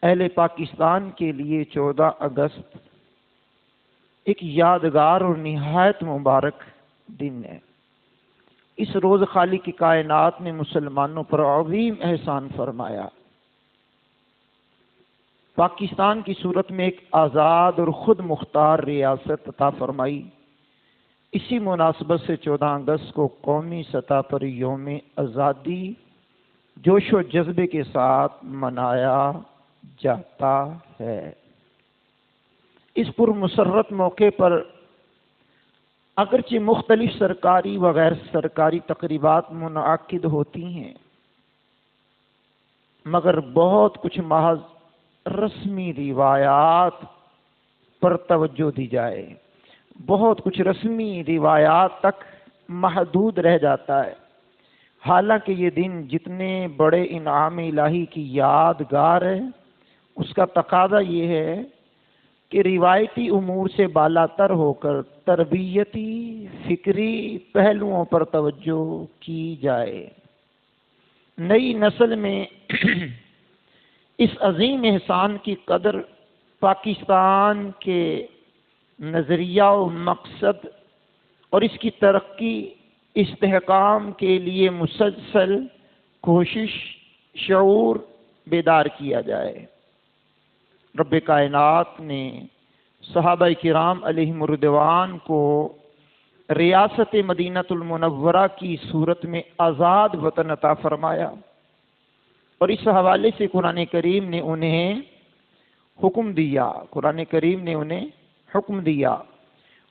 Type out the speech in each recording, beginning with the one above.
اہل پاکستان کے لیے 14 اگست ایک یادگار اور نہایت مبارک دن ہے۔ اس روز خالق کی کائنات نے مسلمانوں پر عظیم احسان فرمایا، پاکستان کی صورت میں ایک آزاد اور خود مختار ریاست عطا فرمائی۔ اسی مناسبت سے 14 اگست کو قومی سطح پر یوم آزادی جوش و جذبے کے ساتھ منایا جاتا ہے۔ اس پر مسرت موقع پر اگرچہ مختلف سرکاری و غیر سرکاری تقریبات منعقد ہوتی ہیں، مگر بہت کچھ محض رسمی روایات پر توجہ دی جائے، بہت کچھ رسمی روایات تک محدود رہ جاتا ہے۔ حالانکہ یہ دن جتنے بڑے انعام الہی کی یادگار ہے، اس کا تقاضا یہ ہے کہ روایتی امور سے بالاتر ہو کر تربیتی فکری پہلوؤں پر توجہ کی جائے۔ نئی نسل میں اس عظیم احسان کی قدر پاکستان کے نظریہ و مقصد اور اس کی ترقی استحکام کے لیے مسلسل کوشش شعور بیدار کیا جائے۔ رب کائنات نے صحابہ کرام علیہم الرضوان کو ریاست مدینہ المنورہ کی صورت میں آزاد وطن عطا فرمایا، اور اس حوالے سے قرآن کریم نے انہیں حکم دیا،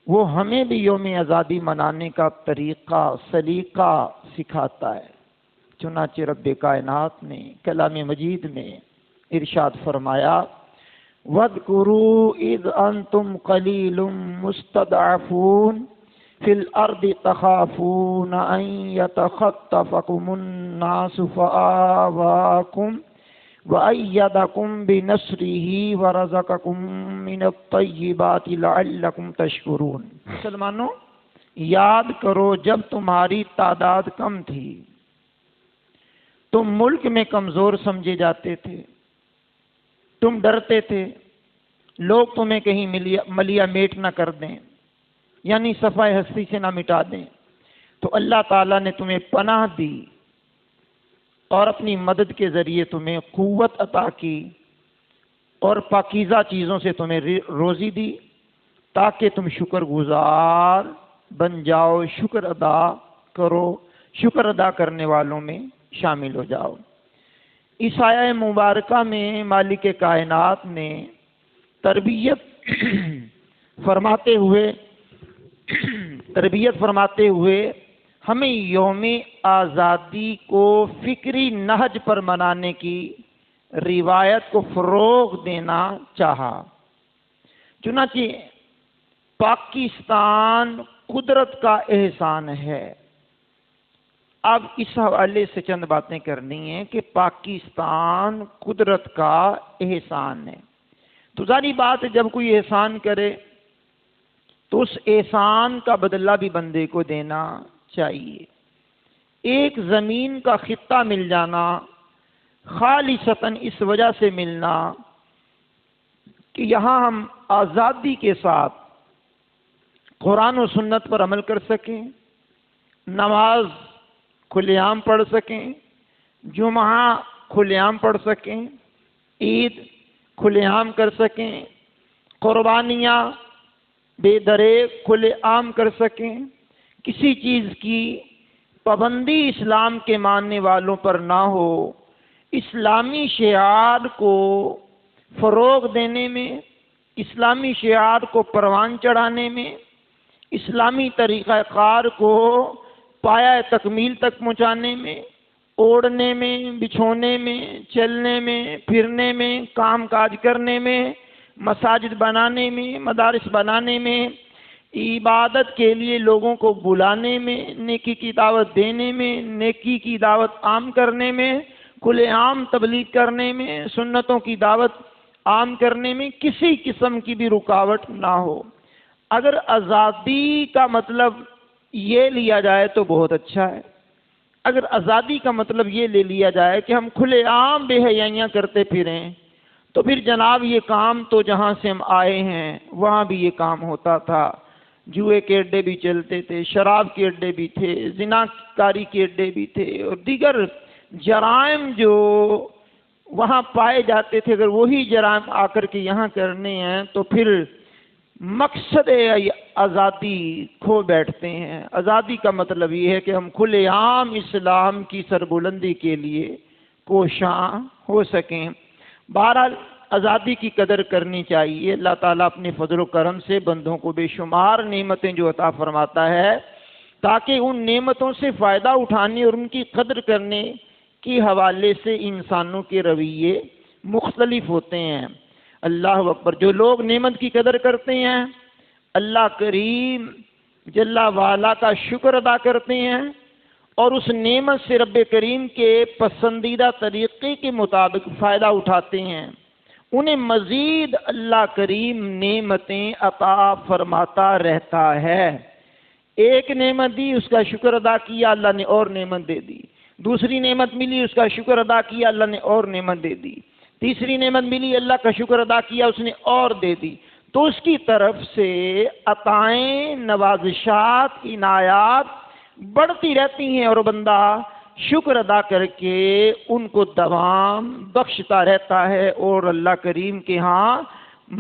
وہ ہمیں بھی یوم آزادی منانے کا طریقہ سلیقہ سکھاتا ہے۔ چنانچہ رب کائنات نے کلام مجید میں ارشاد فرمایا، وَاذْكُرُوا إِذْ أَنْتُمْ قَلِيلٌ مُسْتَضْعَفُونَ فِي الْأَرْضِ تَخَافُونَ أَنْ يَتَخَطَّفَكُمُ النَّاسُ فَآوَاكُمْ وَأَيَّدَكُمْ بِنَصْرِهِ وَرَزَقَكُمْ مِنَ الطَّيِّبَاتِ لَعَلَّكُمْ تَشْكُرُونَ۔ مسلمانوں، یاد کرو جب تمہاری تعداد کم تھی، تم ملک میں کمزور سمجھے جاتے تھے، تم ڈرتے تھے لوگ تمہیں کہیں ملیا میٹ نہ کر دیں، یعنی صفحہ ہستی سے نہ مٹا دیں، تو اللہ تعالیٰ نے تمہیں پناہ دی اور اپنی مدد کے ذریعے تمہیں قوت عطا کی اور پاکیزہ چیزوں سے تمہیں روزی دی تاکہ تم شکر گزار بن جاؤ، شکر ادا کرو، شکر ادا کرنے والوں میں شامل ہو جاؤ۔ اس آیہ مبارکہ میں مالک کائنات نے تربیت فرماتے ہوئے ہمیں یوم آزادی کو فکری نہج پر منانے کی روایت کو فروغ دینا چاہا۔ چنانچہ پاکستان قدرت کا احسان ہے۔ اب اس حوالے سے چند باتیں کرنی ہیں کہ پاکستان قدرت کا احسان ہے، تو ظاہری بات ہے جب کوئی احسان کرے تو اس احسان کا بدلہ بھی بندے کو دینا چاہیے۔ ایک زمین کا خطہ مل جانا خالصتاً اس وجہ سے ملنا کہ یہاں ہم آزادی کے ساتھ قرآن و سنت پر عمل کر سکیں، نماز کھلے عام پڑھ سکیں، جمعہ کھلے عام پڑھ سکیں، عید کھلے عام کر سکیں، قربانیاں بے درے کھلے عام کر سکیں، کسی چیز کی پابندی اسلام کے ماننے والوں پر نہ ہو، اسلامی شعار کو فروغ دینے میں، اسلامی شعار کو پروان چڑھانے میں، اسلامی طریقہ کار کو پایہ تکمیل تک پہنچانے میں، اوڑھنے میں، بچھونے میں، چلنے میں، پھرنے میں، کام کاج کرنے میں، مساجد بنانے میں، مدارس بنانے میں، عبادت کے لیے لوگوں کو بلانے میں، نیکی کی دعوت دینے میں، نیکی کی دعوت عام کرنے میں، کھلے عام تبلیغ کرنے میں، سنتوں کی دعوت عام کرنے میں کسی قسم کی بھی رکاوٹ نہ ہو۔ اگر آزادی کا مطلب یہ لیا جائے تو بہت اچھا ہے۔ اگر آزادی کا مطلب یہ لے لیا جائے کہ ہم کھلے عام بے حیائیاں کرتے پھریں تو پھر جناب یہ کام تو جہاں سے ہم آئے ہیں وہاں بھی یہ کام ہوتا تھا، جوئے کے اڈے بھی چلتے تھے، شراب کے اڈے بھی تھے، زنا کاری کے اڈے بھی تھے، اور دیگر جرائم جو وہاں پائے جاتے تھے، اگر وہی جرائم آ کر کے یہاں کرنے ہیں تو پھر مقصد آزادی کھو بیٹھتے ہیں۔ آزادی کا مطلب یہ ہے کہ ہم کھلے عام اسلام کی سربلندی کے لیے کوشاں ہو سکیں۔ بہرحال آزادی کی قدر کرنی چاہیے۔ اللہ تعالیٰ اپنے فضل و کرم سے بندوں کو بے شمار نعمتیں جو عطا فرماتا ہے، تاکہ ان نعمتوں سے فائدہ اٹھانے اور ان کی قدر کرنے کے حوالے سے انسانوں کے رویے مختلف ہوتے ہیں۔ اللہ اکبر۔ جو لوگ نعمت کی قدر کرتے ہیں، اللہ کریم جل وعلا کا شکر ادا کرتے ہیں اور اس نعمت سے رب کریم کے پسندیدہ طریقے کے مطابق فائدہ اٹھاتے ہیں، انہیں مزید اللہ کریم نعمتیں عطا فرماتا رہتا ہے۔ ایک نعمت دی، اس کا شکر ادا کیا، اللہ نے اور نعمت دے دی۔ دوسری نعمت ملی، اس کا شکر ادا کیا، اللہ نے اور نعمت دے دی۔ تیسری نعمت ملی، اللہ کا شکر ادا کیا، اس نے اور دے دی۔ تو اس کی طرف سے عطائیں، نوازشات، عنایات بڑھتی رہتی ہیں اور بندہ شکر ادا کر کے ان کو دوام بخشتا رہتا ہے اور اللہ کریم کے ہاں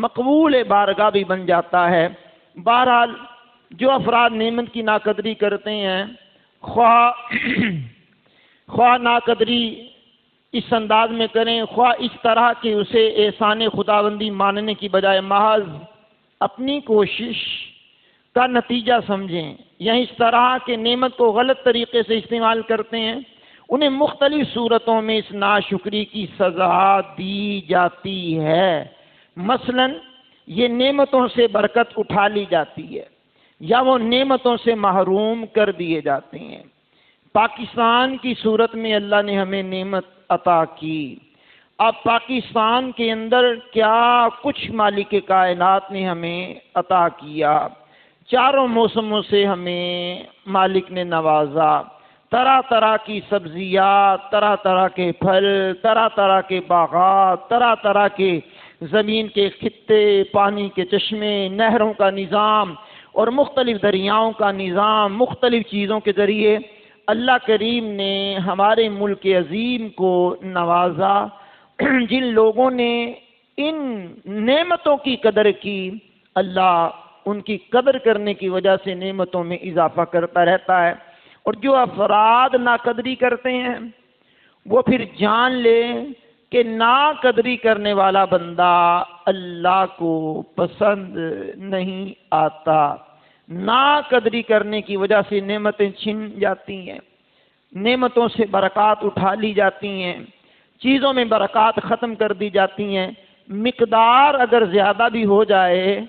مقبول بارگاہ بھی بن جاتا ہے۔ بہرحال جو افراد نعمت کی ناقدری کرتے ہیں، خواہ ناقدری اس انداز میں کریں، خواہ اس طرح کہ اسے احسان خداوندی ماننے کی بجائے محض اپنی کوشش کا نتیجہ سمجھیں، یا اس طرح کے نعمت کو غلط طریقے سے استعمال کرتے ہیں، انہیں مختلف صورتوں میں اس ناشکری کی سزا دی جاتی ہے۔ مثلا یہ نعمتوں سے برکت اٹھا لی جاتی ہے یا وہ نعمتوں سے محروم کر دیے جاتے ہیں۔ پاکستان کی صورت میں اللہ نے ہمیں نعمت عطا کی۔ اب پاکستان کے اندر کیا کچھ مالک کائنات نے ہمیں عطا کیا، چاروں موسموں سے ہمیں مالک نے نوازا، طرح طرح کی سبزیات، طرح طرح کے پھل، طرح طرح کے باغات، طرح طرح کے زمین کے خطے، پانی کے چشمے، نہروں کا نظام اور مختلف دریاؤں کا نظام، مختلف چیزوں کے ذریعے اللہ کریم نے ہمارے ملک عظیم کو نوازا۔ جن لوگوں نے ان نعمتوں کی قدر کی، اللہ ان کی قدر کرنے کی وجہ سے نعمتوں میں اضافہ کرتا رہتا ہے، اور جو افراد ناقدری کرتے ہیں وہ پھر جان لے کہ ناقدری کرنے والا بندہ اللہ کو پسند نہیں آتا۔ ناقدری کرنے کی وجہ سے نعمتیں چھن جاتی ہیں، نعمتوں سے برکات اٹھا لی جاتی ہیں، چیزوں میں برکات ختم کر دی جاتی ہیں۔ مقدار اگر زیادہ بھی ہو جائے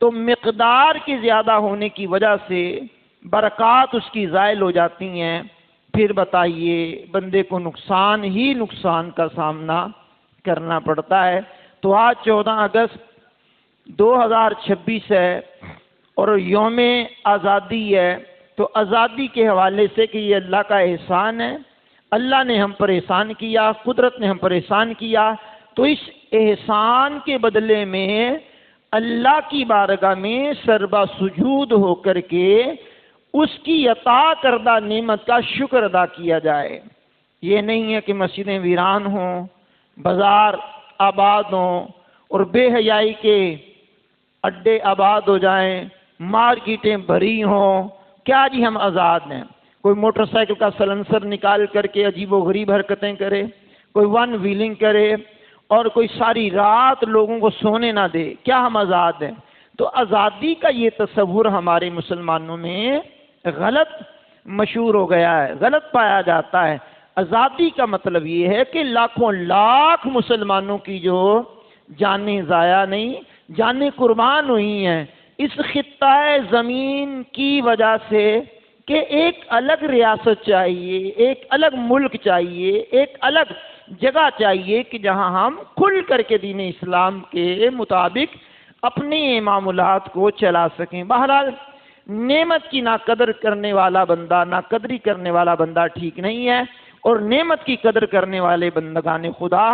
تو مقدار کی زیادہ ہونے کی وجہ سے برکات اس کی زائل ہو جاتی ہیں، پھر بتائیے بندے کو نقصان ہی نقصان کا سامنا کرنا پڑتا ہے۔ تو آج 14 اگست 2026 ہے اور یوم آزادی ہے، تو آزادی کے حوالے سے کہ یہ اللہ کا احسان ہے، اللہ نے ہم پر احسان کیا، قدرت نے ہم پر احسان کیا، تو اس احسان کے بدلے میں اللہ کی بارگاہ میں سربا سجود ہو کر کے اس کی عطا کردہ نعمت کا شکر ادا کیا جائے۔ یہ نہیں ہے کہ مسجدیں ویران ہوں، بازار آباد ہوں اور بے حیائی کے اڈے آباد ہو جائیں، مارکیٹیں بھری ہوں، کیا جی ہم آزاد ہیں؟ کوئی موٹر سائیکل کا سلنسر نکال کر کے عجیب و غریب حرکتیں کرے، کوئی ون ویلنگ کرے اور کوئی ساری رات لوگوں کو سونے نہ دے، کیا ہم آزاد ہیں؟ تو آزادی کا یہ تصور ہمارے مسلمانوں میں غلط مشہور ہو گیا ہے، غلط پایا جاتا ہے۔ آزادی کا مطلب یہ ہے کہ لاکھوں لاکھ مسلمانوں کی جو جانیں ضائع نہیں، جانیں قربان ہوئی ہیں اس خطہ زمین کی وجہ سے، کہ ایک الگ ریاست چاہیے، ایک الگ ملک چاہیے، ایک الگ جگہ چاہیے کہ جہاں ہم کھل کر کے دین اسلام کے مطابق اپنے معاملات کو چلا سکیں۔ بہرحال نعمت کی ناقدر کرنے والا بندہ، ناقدری کرنے والا بندہ ٹھیک نہیں ہے، اور نعمت کی قدر کرنے والے بندگان خدا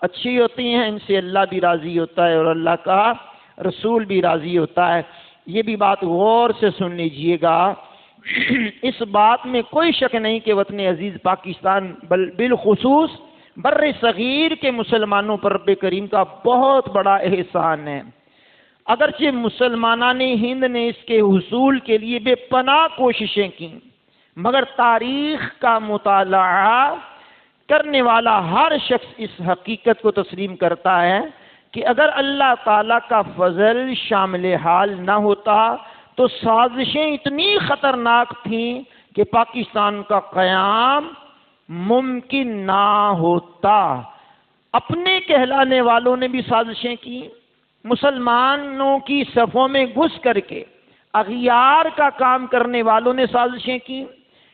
اچھی ہوتی ہیں، ان سے اللہ بھی راضی ہوتا ہے اور اللہ کا رسول بھی راضی ہوتا ہے۔ یہ بھی بات غور سے سن لیجئے گا، اس بات میں کوئی شک نہیں کہ وطن عزیز پاکستان بالخصوص بر صغیر کے مسلمانوں پر رب کریم کا بہت بڑا احسان ہے۔ اگرچہ مسلمانان ہند نے اس کے حصول کے لیے بے پناہ کوششیں کی، مگر تاریخ کا مطالعہ کرنے والا ہر شخص اس حقیقت کو تسلیم کرتا ہے کہ اگر اللہ تعالیٰ کا فضل شامل حال نہ ہوتا تو سازشیں اتنی خطرناک تھیں کہ پاکستان کا قیام ممکن نہ ہوتا۔ اپنے کہلانے والوں نے بھی سازشیں کی، مسلمانوں کی صفوں میں گھس کر کے اغیار کا کام کرنے والوں نے سازشیں کی،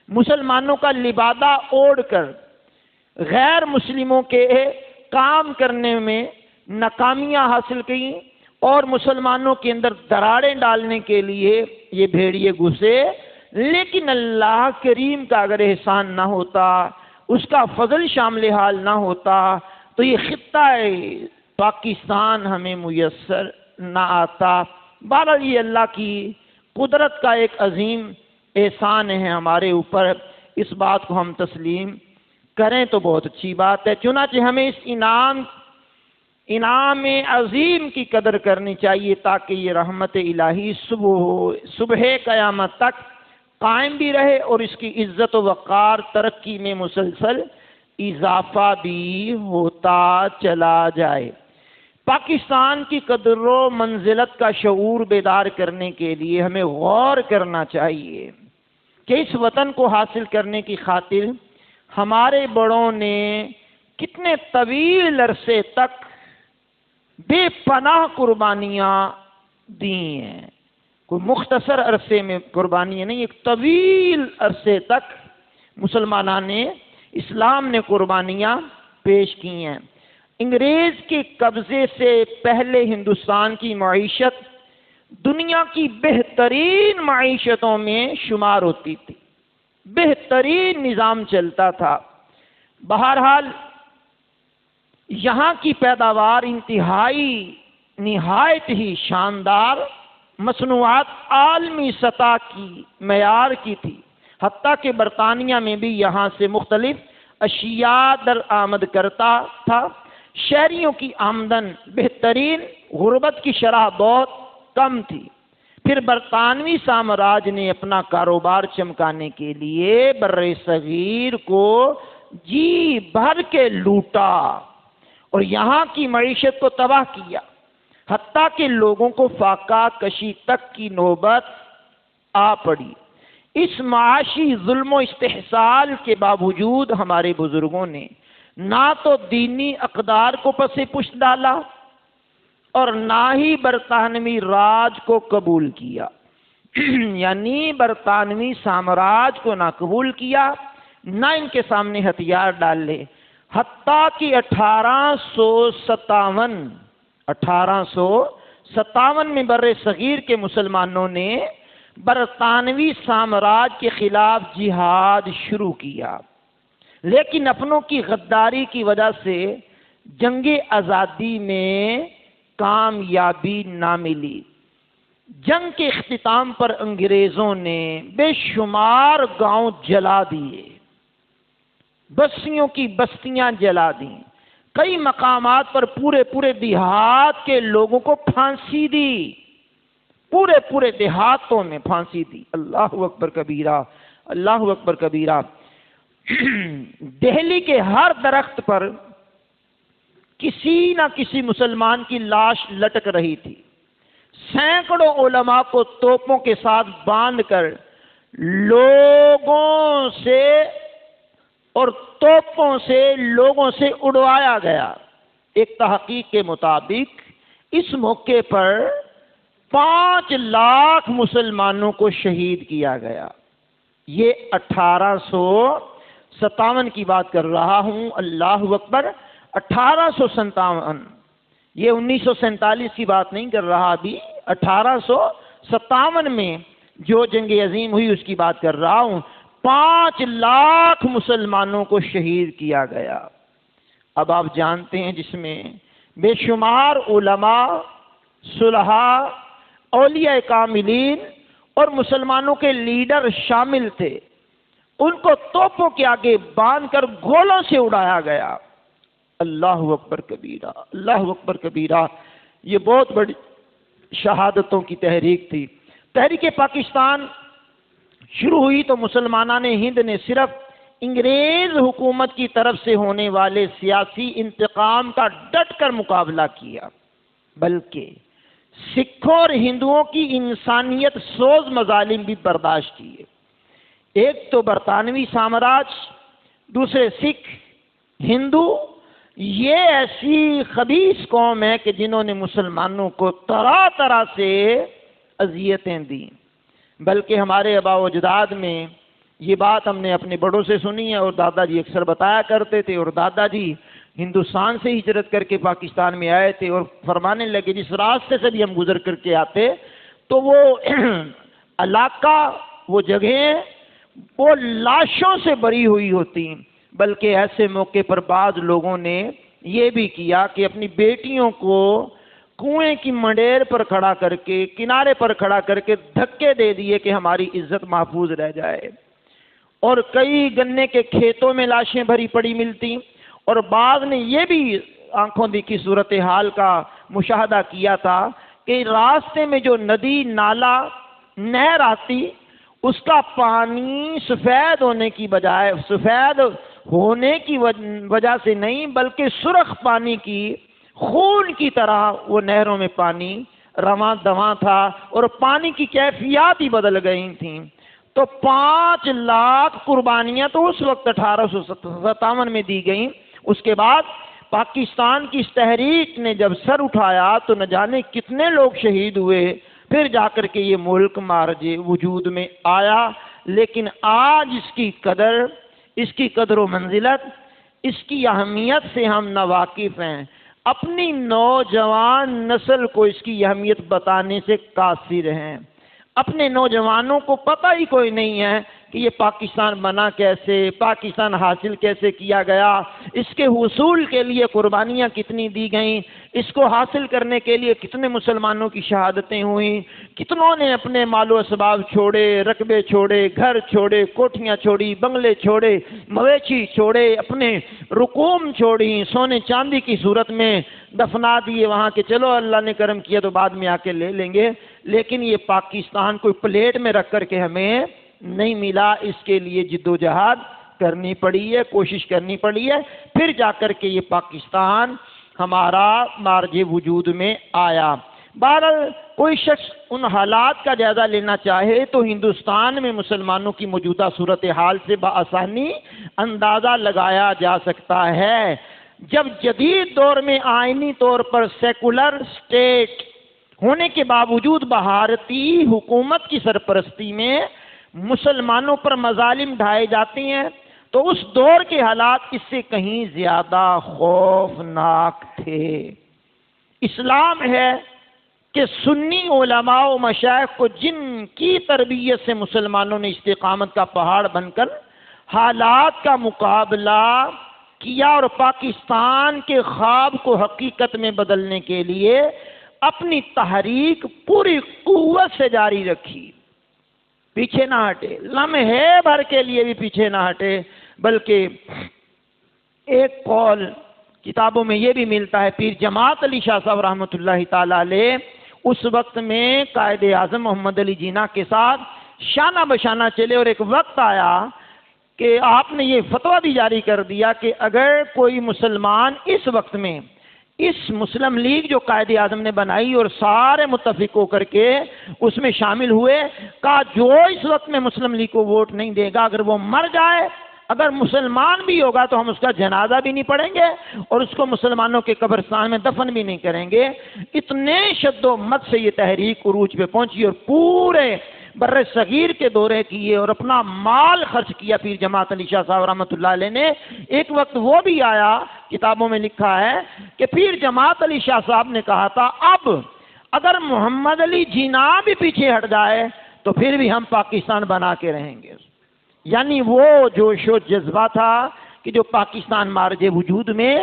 مسلمانوں کا لبادہ اوڑھ کر غیر مسلموں کے کام کرنے میں ناکامیاں حاصل کی، اور مسلمانوں کے اندر دراڑیں ڈالنے کے لیے یہ بھیڑیے گھسے۔ لیکن اللہ کریم کا اگر احسان نہ ہوتا، اس کا فضل شامل حال نہ ہوتا تو یہ خطہ پاکستان ہمیں میسر نہ آتا۔ بہرحال یہ اللہ کی قدرت کا ایک عظیم احسان ہے ہمارے اوپر، اس بات کو ہم تسلیم کریں تو بہت اچھی بات ہے۔ چنانچہ ہمیں اس انعام عظیم کی قدر کرنی چاہیے تاکہ یہ رحمت الہی صبح قیامت تک قائم بھی رہے اور اس کی عزت و وقار ترقی میں مسلسل اضافہ بھی ہوتا چلا جائے۔ پاکستان کی قدر و منزلت کا شعور بیدار کرنے کے لیے ہمیں غور کرنا چاہیے کہ اس وطن کو حاصل کرنے کی خاطر ہمارے بڑوں نے کتنے طویل عرصے تک بے پناہ قربانیاں دی ہیں۔ کوئی مختصر عرصے میں قربانیاں نہیں، ایک طویل عرصے تک مسلمانان نے اسلام نے قربانیاں پیش کی ہیں۔ انگریز کے قبضے سے پہلے ہندوستان کی معیشت دنیا کی بہترین معیشتوں میں شمار ہوتی تھی، بہترین نظام چلتا تھا۔ بہرحال یہاں کی پیداوار نہایت ہی شاندار مصنوعات عالمی سطح کی معیار کی تھی، حتیٰ کہ برطانیہ میں بھی یہاں سے مختلف اشیاء درآمد کرتا تھا۔ شہریوں کی آمدن بہترین، غربت کی شرح بہت کم تھی۔ پھر برطانوی سامراج نے اپنا کاروبار چمکانے کے لیے بر صغیر کو جی بھر کے لوٹا اور یہاں کی معیشت کو تباہ کیا، حتیٰ کہ لوگوں کو فاقہ کشی تک کی نوبت آ پڑی۔ اس معاشی ظلم و استحصال کے باوجود ہمارے بزرگوں نے نہ تو دینی اقدار کو پس پشت ڈالا اور نہ ہی برطانوی راج کو قبول کیا، یعنی برطانوی سامراج کو نہ قبول کیا، نہ ان کے سامنے ہتھیار ڈال لے۔ حتیٰ کہ 1857 میں بر صغیر کے مسلمانوں نے برطانوی سامراج کے خلاف جہاد شروع کیا، لیکن اپنوں کی غداری کی وجہ سے جنگ آزادی میں کامیابی نہ ملی۔ جنگ کے اختتام پر انگریزوں نے بے شمار گاؤں جلا دیے، بستیوں کی بستیاں جلا دیں، کئی مقامات پر پورے دیہات کے لوگوں کو پھانسی دی، پورے دیہاتوں میں پھانسی دی۔ اللہ اکبر کبیرہ، اللہ اکبر کبیرہ۔ دہلی کے ہر درخت پر کسی نہ کسی مسلمان کی لاش لٹک رہی تھی۔ سینکڑوں علماء کو توپوں کے ساتھ باندھ کر لوگوں سے اڑوایا گیا۔ ایک تحقیق کے مطابق اس موقع پر 5 لاکھ مسلمانوں کو شہید کیا گیا۔ یہ 1857 کی بات کر رہا ہوں، اللہ اکبر، 1857، یہ 1947 کی بات نہیں کر رہا، ابھی 1857 میں جو جنگ عظیم ہوئی اس کی بات کر رہا ہوں۔ 5 لاکھ مسلمانوں کو شہید کیا گیا۔ اب آپ جانتے ہیں جس میں بے شمار علماء، صلحاء، اولیاء کاملین اور مسلمانوں کے لیڈر شامل تھے، ان کو توپوں کے آگے باندھ کر گولوں سے اڑایا گیا۔ اللہ اکبر کبیرہ، اللہ اکبر کبیرہ۔ یہ بہت بڑی شہادتوں کی تحریک تھی۔ تحریک پاکستان شروع ہوئی تو مسلمانان ہند نے صرف انگریز حکومت کی طرف سے ہونے والے سیاسی انتقام کا ڈٹ کر مقابلہ کیا، بلکہ سکھوں اور ہندوؤں کی انسانیت سوز مظالم بھی برداشت کیے۔ ایک تو برطانوی سامراج، دوسرے سکھ، ہندو، یہ ایسی خبیث قوم ہے کہ جنہوں نے مسلمانوں کو طرح طرح سے اذیتیں دیں۔ بلکہ ہمارے آباء و اجداد میں یہ بات ہم نے اپنے بڑوں سے سنی ہے، اور دادا جی اکثر بتایا کرتے تھے، اور دادا جی ہندوستان سے ہجرت کر کے پاکستان میں آئے تھے اور فرمانے لگے جس راستے سے بھی ہم گزر کر کے آتے تو وہ علاقہ، وہ جگہیں، وہ لاشوں سے بری ہوئی ہوتی۔ بلکہ ایسے موقع پر بعض لوگوں نے یہ بھی کیا کہ اپنی بیٹیوں کو کنویں کی منڈیر پر کھڑا کر کے، کنارے پر کھڑا کر کے دھکے دے دیے کہ ہماری عزت محفوظ رہ جائے۔ اور کئی گنے کے کھیتوں میں لاشیں بھری پڑی ملتی، اور بعض نے یہ بھی آنکھوں دیکھی صورتحال کا مشاہدہ کیا تھا کہ راستے میں جو ندی، نالا، نہر آتی، اس کا پانی سفید ہونے کی بجائے، سفید ہونے کی وجہ سے نہیں بلکہ سرخ پانی کی، خون کی طرح وہ نہروں میں پانی رواں دواں تھا، اور پانی کی کیفیات ہی بدل گئی تھیں۔ تو 5 لاکھ قربانیاں تو اس وقت 1857 میں دی گئیں۔ اس کے بعد پاکستان کی اس تحریک نے جب سر اٹھایا تو نہ جانے کتنے لوگ شہید ہوئے، پھر جا کر کے یہ ملک مارج وجود میں آیا۔ لیکن آج اس کی قدر و منزلت، اس کی اہمیت سے ہم ناواقف ہیں۔ اپنی نوجوان نسل کو اس کی اہمیت بتانے سے قاصر ہیں۔ اپنے نوجوانوں کو پتہ ہی کوئی نہیں ہے کہ یہ پاکستان بنا کیسے، پاکستان حاصل کیسے کیا گیا، اس کے حصول کے لیے قربانیاں کتنی دی گئیں، اس کو حاصل کرنے کے لیے کتنے مسلمانوں کی شہادتیں ہوئیں، کتنوں نے اپنے مال و اسباب چھوڑے، رقبے چھوڑے، گھر چھوڑے، کوٹھیاں چھوڑی، بنگلے چھوڑے، مویشی چھوڑے، اپنے رقوم چھوڑی، سونے چاندی کی صورت میں دفنا دیے وہاں کے، چلو اللہ نے کرم کیا تو بعد میں آ کے لے لیں گے۔ لیکن یہ پاکستان کوئی پلیٹ میں رکھ کر کے ہمیں نہیں ملا، اس کے لیے جد و جہاد کرنی پڑی ہے، کوشش کرنی پڑی ہے، پھر جا کر کے یہ پاکستان ہمارا مارج وجود میں آیا۔ بہرحال کوئی شخص ان حالات کا جائزہ لینا چاہے تو ہندوستان میں مسلمانوں کی موجودہ صورتحال سے بآسانی اندازہ لگایا جا سکتا ہے۔ جب جدید دور میں آئینی طور پر سیکولر اسٹیٹ ہونے کے باوجود بھارتی حکومت کی سرپرستی میں مسلمانوں پر مظالم ڈھائے جاتے ہیں تو اس دور کے حالات اس سے کہیں زیادہ خوفناک تھے۔ اسلام ہے کہ سنی علماء و مشائخ کو جن کی تربیت سے مسلمانوں نے استقامت کا پہاڑ بن کر حالات کا مقابلہ کیا اور پاکستان کے خواب کو حقیقت میں بدلنے کے لیے اپنی تحریک پوری قوت سے جاری رکھی، پیچھے نہ ہٹے، لمحے بھر کے لیے بھی پیچھے نہ ہٹے۔ بلکہ ایک قول کتابوں میں یہ بھی ملتا ہے، پیر جماعت علی شاہ صاحب رحمۃ اللہ تعالی علیہ اس وقت میں قائد اعظم محمد علی جناح کے ساتھ شانہ بشانہ چلے، اور ایک وقت آیا کہ آپ نے یہ فتویٰ بھی جاری کر دیا کہ اگر کوئی مسلمان اس وقت میں اس مسلم لیگ جو قائد اعظم نے بنائی اور سارے متفق ہو کر کے اس میں شامل ہوئے، کہا جو اس وقت میں مسلم لیگ کو ووٹ نہیں دے گا، اگر وہ مر جائے، اگر مسلمان بھی ہوگا تو ہم اس کا جنازہ بھی نہیں پڑھیں گے اور اس کو مسلمانوں کے قبرستان میں دفن بھی نہیں کریں گے۔ اتنے شد و مت سے یہ تحریک عروج پہ پہنچی اور پورے بر صغیر کے دورے کیے اور اپنا مال خرچ کیا پیر جماعت علی شاہ صاحب رحمۃ اللہ علیہ نے۔ ایک وقت وہ بھی آیا، کتابوں میں لکھا ہے کہ پیر جماعت علی شاہ صاحب نے کہا تھا اب اگر محمد علی جناح بھی پیچھے ہٹ جائے تو پھر بھی ہم پاکستان بنا کے رہیں گے۔ یعنی وہ جوش و جذبہ تھا کہ جو پاکستان مارج وجود میں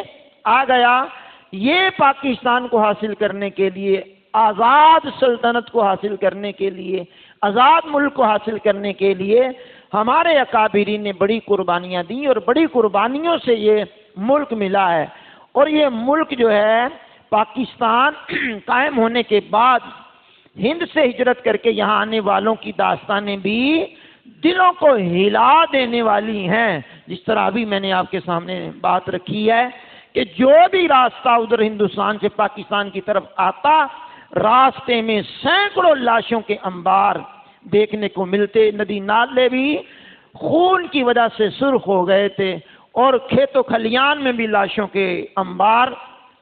آ گیا، یہ پاکستان کو حاصل کرنے کے لیے، آزاد سلطنت کو حاصل کرنے کے لیے، آزاد ملک کو حاصل کرنے کے لیے ہمارے اکابرین نے بڑی قربانیاں دیں، اور بڑی قربانیوں سے یہ ملک ملا ہے۔ اور یہ ملک جو ہے پاکستان قائم ہونے کے بعد ہند سے ہجرت کر کے یہاں آنے والوں کی داستانیں بھی دلوں کو ہلا دینے والی ہیں۔ جس طرح ابھی میں نے آپ کے سامنے بات رکھی ہے کہ جو بھی راستہ ادھر ہندوستان سے پاکستان کی طرف آتا، راستے میں سینکڑوں لاشوں کے انبار دیکھنے کو ملتے، ندی نالے بھی خون کی وجہ سے سرخ ہو گئے تھے، اور کھیت و کھلیان میں بھی لاشوں کے انبار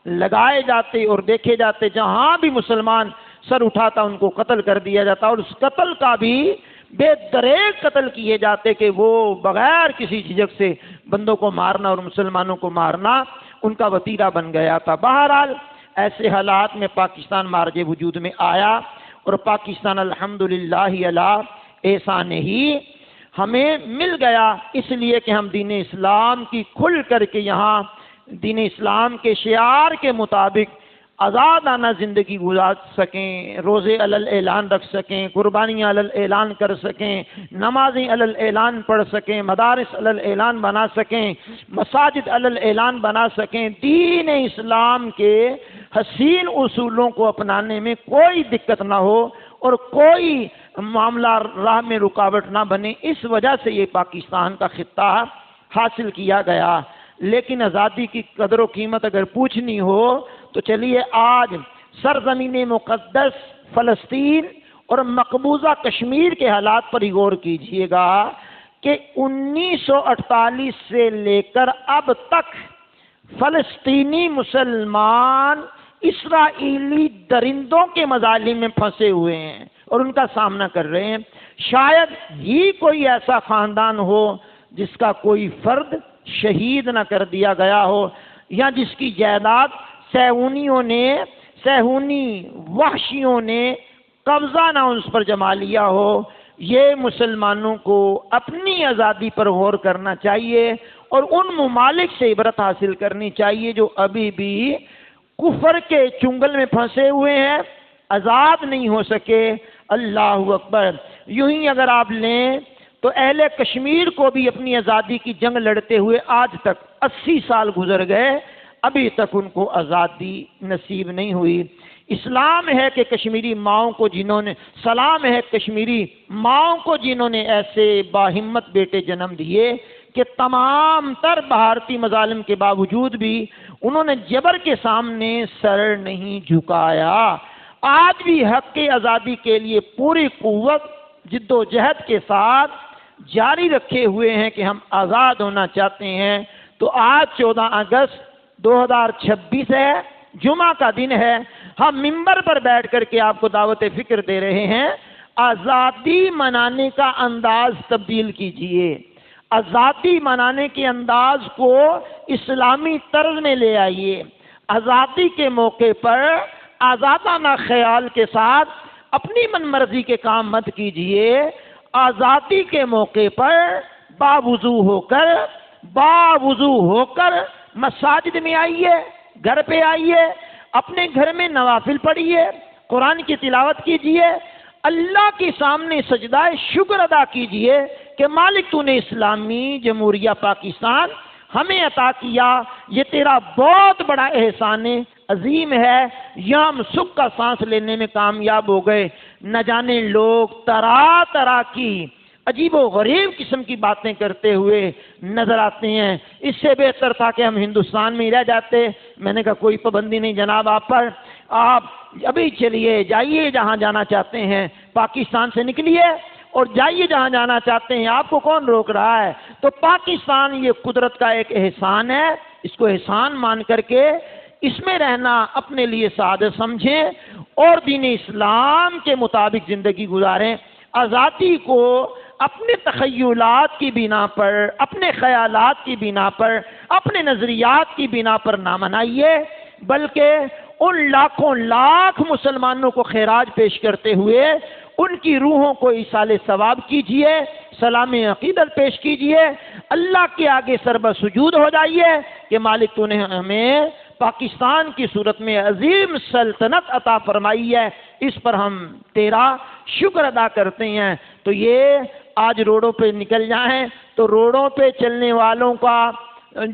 لگائے جاتے اور دیکھے جاتے، جہاں بھی مسلمان سر اٹھاتا ان کو قتل کر دیا جاتا، اور اس قتل کا بھی بے دریغ قتل کیے جاتے کہ وہ بغیر کسی جھجک سے بندوں کو مارنا اور مسلمانوں کو مارنا ان کا وتیرہ بن گیا تھا۔ بہرحال ایسے حالات میں پاکستان مارج وجود میں آیا، اور پاکستان الحمدللہ علی احسان ہی ہمیں مل گیا، اس لیے کہ ہم دین اسلام کی کھل کر کے یہاں دین اسلام کے شعار کے مطابق آزادانہ زندگی گزار سکیں، روزے علل اعلان رکھ سکیں، قربانیاں علل اعلان کر سکیں، نمازیں علل اعلان پڑھ سکیں، مدارس علل اعلان بنا سکیں، مساجد علل اعلان بنا سکیں، دین اسلام کے حسین اصولوں کو اپنانے میں کوئی دقت نہ ہو اور کوئی معاملہ راہ میں رکاوٹ نہ بنے۔ اس وجہ سے یہ پاکستان کا خطہ حاصل کیا گیا۔ لیکن آزادی کی قدر و قیمت اگر پوچھنی ہو تو چلیے آج سرزمین مقدس فلسطین اور مقبوضہ کشمیر کے حالات پر غور کیجئے گا کہ 1948 سے لے کر اب تک فلسطینی مسلمان اسرائیلی درندوں کے مظالم میں پھنسے ہوئے ہیں اور ان کا سامنا کر رہے ہیں۔ شاید ہی کوئی ایسا خاندان ہو جس کا کوئی فرد شہید نہ کر دیا گیا ہو، یا جس کی جائیداد صہیونی وحشیوں نے قبضہ نہ اس پر جما لیا ہو۔ یہ مسلمانوں کو اپنی آزادی پر غور کرنا چاہیے اور ان ممالک سے عبرت حاصل کرنی چاہیے جو ابھی بھی کفر کے چنگل میں پھنسے ہوئے ہیں، آزاد نہیں ہو سکے۔ اللہ اکبر۔ یوں ہی اگر آپ لیں تو اہل کشمیر کو بھی اپنی آزادی کی جنگ لڑتے ہوئے آج تک 80 سال گزر گئے، ابھی تک ان کو آزادی نصیب نہیں ہوئی۔ اسلام ہے کہ کشمیری ماؤں کو سلام ہے کشمیری ماؤں کو جنہوں نے ایسے باہمت بیٹے جنم دیے کہ تمام تر بھارتی مظالم کے باوجود بھی انہوں نے جبر کے سامنے سر نہیں جھکایا۔ آج بھی حق کی آزادی کے لیے پوری قوت جد و جہد کے ساتھ جاری رکھے ہوئے ہیں کہ ہم آزاد ہونا چاہتے ہیں۔ تو آج 14 اگست 2026 ہے، جمعہ کا دن ہے، ہم منبر پر بیٹھ کر کے آپ کو دعوت فکر دے رہے ہیں۔ آزادی منانے کا انداز تبدیل کیجئے، آزادی منانے کے انداز کو اسلامی طرز میں لے آئیے۔ آزادی کے موقع پر آزادانہ خیال کے ساتھ اپنی من مرضی کے کام مت کیجئے۔ آزادی کے موقع پر باوضو ہو کر مساجد میں آئیے، گھر پہ آئیے، اپنے گھر میں نوافل پڑھیے، قرآن کی تلاوت کیجئے، اللہ کے سامنے سجدہ شکر ادا کیجئے کہ مالک تو نے اسلامی جمہوریہ پاکستان ہمیں عطا کیا، یہ تیرا بہت بڑا احسان عظیم ہے، یہاں ہم سکھ کا سانس لینے میں کامیاب ہو گئے۔ نہ جانے لوگ طرح طرح کی عجیب و غریب قسم کی باتیں کرتے ہوئے نظر آتے ہیں، اس سے بہتر تھا کہ ہم ہندوستان میں ہی رہ جاتے۔ میں نے کہا کوئی پابندی نہیں جناب آپ پر، آپ ابھی چلیے جائیے جہاں جانا چاہتے ہیں، پاکستان سے نکلیے اور جائیے جہاں جانا چاہتے ہیں، آپ کو کون روک رہا ہے؟ تو پاکستان یہ قدرت کا ایک احسان ہے، اس کو احسان مان کر کے اس میں رہنا اپنے لیے سعادت سمجھیں اور دین اسلام کے مطابق زندگی گزاریں۔ آزادی کو اپنے تخیلات کی بنا پر، اپنے خیالات کی بنا پر، اپنے نظریات کی بنا پر نہ منائیے، بلکہ ان لاکھوں لاکھ مسلمانوں کو خراج پیش کرتے ہوئے ان کی روحوں کو ایصال ثواب کیجئے، سلام عقیدت پیش کیجئے، اللہ کے آگے سربسجود ہو جائیے کہ مالک تو نے ہمیں پاکستان کی صورت میں عظیم سلطنت عطا فرمائی ہے، اس پر ہم تیرا شکر ادا کرتے ہیں۔ تو یہ آج روڈوں پہ نکل جائیں تو روڈوں پہ چلنے والوں کا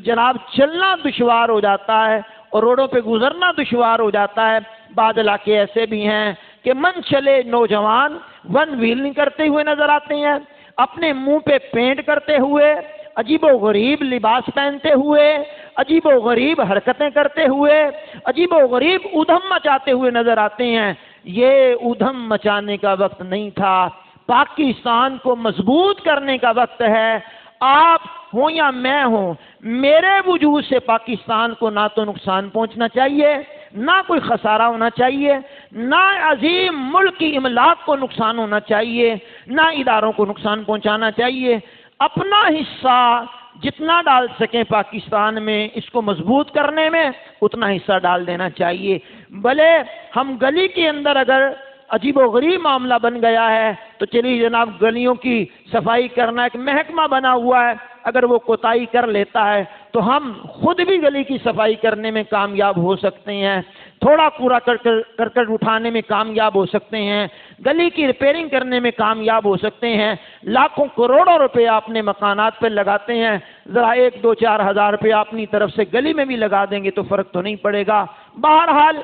جناب چلنا دشوار ہو جاتا ہے اور روڈوں پہ گزرنا دشوار ہو جاتا ہے۔ بعض علاقے ایسے بھی ہیں کہ من چلے نوجوان ون ویلنگ کرتے ہوئے نظر آتے ہیں، اپنے منہ پہ پینٹ کرتے ہوئے، عجیب و غریب لباس پہنتے ہوئے، عجیب و غریب حرکتیں کرتے ہوئے، عجیب و غریب ادھم مچاتے ہوئے نظر آتے ہیں۔ یہ ادھم مچانے کا وقت نہیں تھا، پاکستان کو مضبوط کرنے کا وقت ہے۔ آپ ہوں یا میں ہوں، میرے وجود سے پاکستان کو نہ تو نقصان پہنچنا چاہیے، نہ کوئی خسارہ ہونا چاہیے، نہ عظیم ملک کی املاک کو نقصان ہونا چاہیے، نہ اداروں کو نقصان پہنچانا چاہیے۔ اپنا حصہ جتنا ڈال سکیں پاکستان میں اس کو مضبوط کرنے میں اتنا حصہ ڈال دینا چاہیے۔ بھلے ہم گلی کے اندر اگر عجیب و غریب معاملہ بن گیا ہے تو چلیے جناب گلیوں کی صفائی کرنا ایک محکمہ بنا ہوا ہے، اگر وہ کوتاہی کر لیتا ہے تو ہم خود بھی گلی کی صفائی کرنے میں کامیاب ہو سکتے ہیں، تھوڑا کوڑا کرکٹ اٹھانے میں کامیاب ہو سکتے ہیں، گلی کی ریپیئرنگ کرنے میں کامیاب ہو سکتے ہیں۔ لاکھوں کروڑوں روپے اپنے مکانات پہ لگاتے ہیں، ذرا 1-2-4 ہزار روپے اپنی طرف سے گلی میں بھی لگا دیں گے تو فرق تو نہیں پڑے گا۔ بہرحال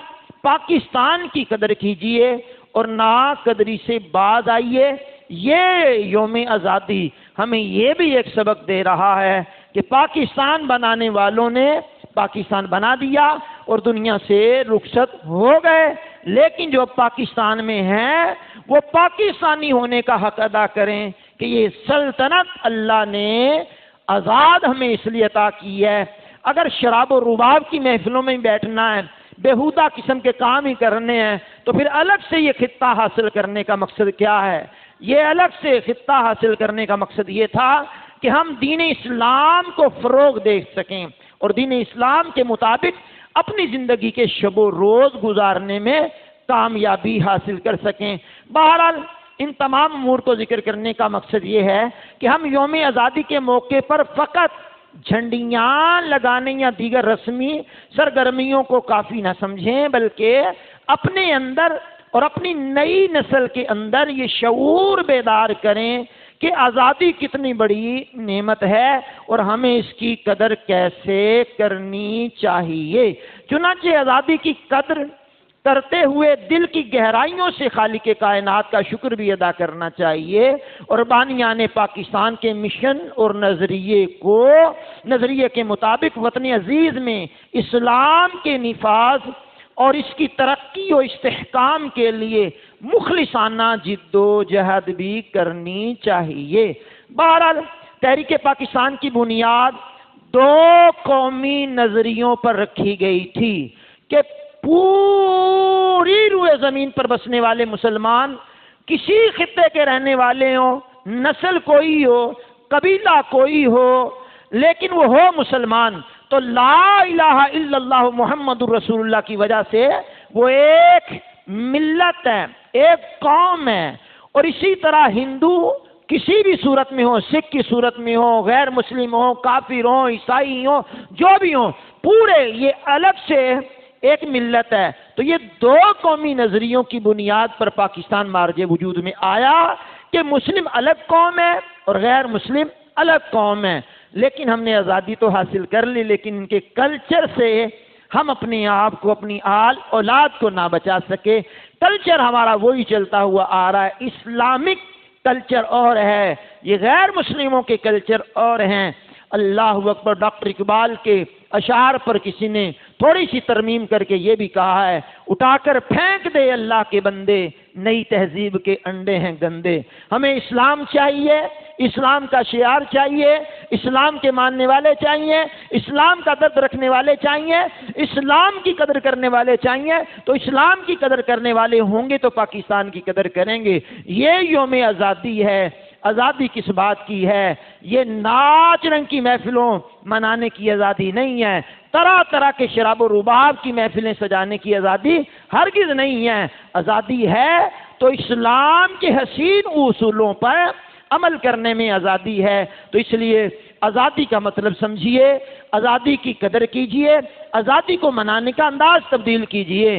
پاکستان کی قدر کیجئے اور ناقدری سے باز آئیے۔ یہ یوم آزادی ہمیں یہ بھی ایک سبق دے رہا ہے کہ پاکستان بنانے والوں نے پاکستان بنا دیا اور دنیا سے رخصت ہو گئے، لیکن جو پاکستان میں ہیں وہ پاکستانی ہونے کا حق ادا کریں کہ یہ سلطنت اللہ نے آزاد ہمیں اس لیے عطا کی ہے۔ اگر شراب و رباب کی محفلوں میں بیٹھنا ہے، بےہودہ قسم کے کام ہی کرنے ہیں، تو پھر الگ سے یہ خطہ حاصل کرنے کا مقصد کیا ہے؟ یہ الگ سے خطہ حاصل کرنے کا مقصد یہ تھا کہ ہم دین اسلام کو فروغ دے سکیں اور دین اسلام کے مطابق اپنی زندگی کے شب و روز گزارنے میں کامیابی حاصل کر سکیں۔ بہرحال ان تمام امور کو ذکر کرنے کا مقصد یہ ہے کہ ہم یوم آزادی کے موقع پر فقط جھنڈیاں لگانے یا دیگر رسمی سرگرمیوں کو کافی نہ سمجھیں، بلکہ اپنے اندر اور اپنی نئی نسل کے اندر یہ شعور بیدار کریں کہ آزادی کتنی بڑی نعمت ہے اور ہمیں اس کی قدر کیسے کرنی چاہیے۔ چنانچہ آزادی کی قدر کرتے ہوئے دل کی گہرائیوں سے خالق کائنات کا شکر بھی ادا کرنا چاہیے اور بانیان پاکستان کے مشن اور نظریے کے مطابق وطن عزیز میں اسلام کے نفاذ اور اس کی ترقی و استحکام کے لیے مخلصانہ جد و جہد بھی کرنی چاہیے۔ بہرحال تحریک پاکستان کی بنیاد 2 قومی نظریوں پر رکھی گئی تھی کہ پوری روئے زمین پر بسنے والے مسلمان کسی خطے کے رہنے والے ہوں، نسل کوئی ہو، قبیلہ کوئی ہو، لیکن وہ ہو مسلمان، تو لا الہ الا اللہ محمد الرسول اللہ کی وجہ سے وہ ایک ملت ہے، ایک قوم ہے۔ اور اسی طرح ہندو کسی بھی صورت میں ہو، سکھ کی صورت میں ہو، غیر مسلم ہو، کافر ہو، عیسائی ہو، جو بھی ہو، پورے یہ الگ سے ایک ملت ہے۔ تو یہ 2 قومی نظریوں کی بنیاد پر پاکستان مارج وجود میں آیا کہ مسلم الگ قوم ہے اور غیر مسلم الگ قوم ہے۔ لیکن ہم نے آزادی تو حاصل کر لی، لیکن ان کے کلچر سے ہم اپنے آپ کو، اپنی اولاد کو نہ بچا سکے۔ کلچر ہمارا وہی چلتا ہوا آ رہا ہے، اسلامک کلچر اور ہے، یہ غیر مسلموں کے کلچر اور ہیں۔ اللہ اکبر۔ ڈاکٹر اقبال کے اشعار پر کسی نے تھوڑی سی ترمیم کر کے یہ بھی کہا ہے، اٹھا کر پھینک دے اللہ کے بندے، نئی تہذیب کے انڈے ہیں گندے۔ ہمیں اسلام چاہیے، اسلام کا شعار چاہیے، اسلام کے ماننے والے چاہیے، اسلام کا درد رکھنے والے چاہیے، اسلام کی قدر کرنے والے چاہیے۔ تو اسلام کی قدر کرنے والے ہوں گے تو پاکستان کی قدر کریں گے۔ یہ یوم آزادی ہے۔ آزادی کس بات کی ہے؟ یہ ناچ رنگ کی محفلوں منانے کی آزادی نہیں ہے، طرح طرح کے شراب و رباب کی محفلیں سجانے کی آزادی ہرگز نہیں ہے۔ آزادی ہے تو اسلام کے حسین اصولوں پر عمل کرنے میں آزادی ہے۔ تو اس لیے آزادی کا مطلب سمجھیے، آزادی کی قدر کیجیے، آزادی کو منانے کا انداز تبدیل کیجیے۔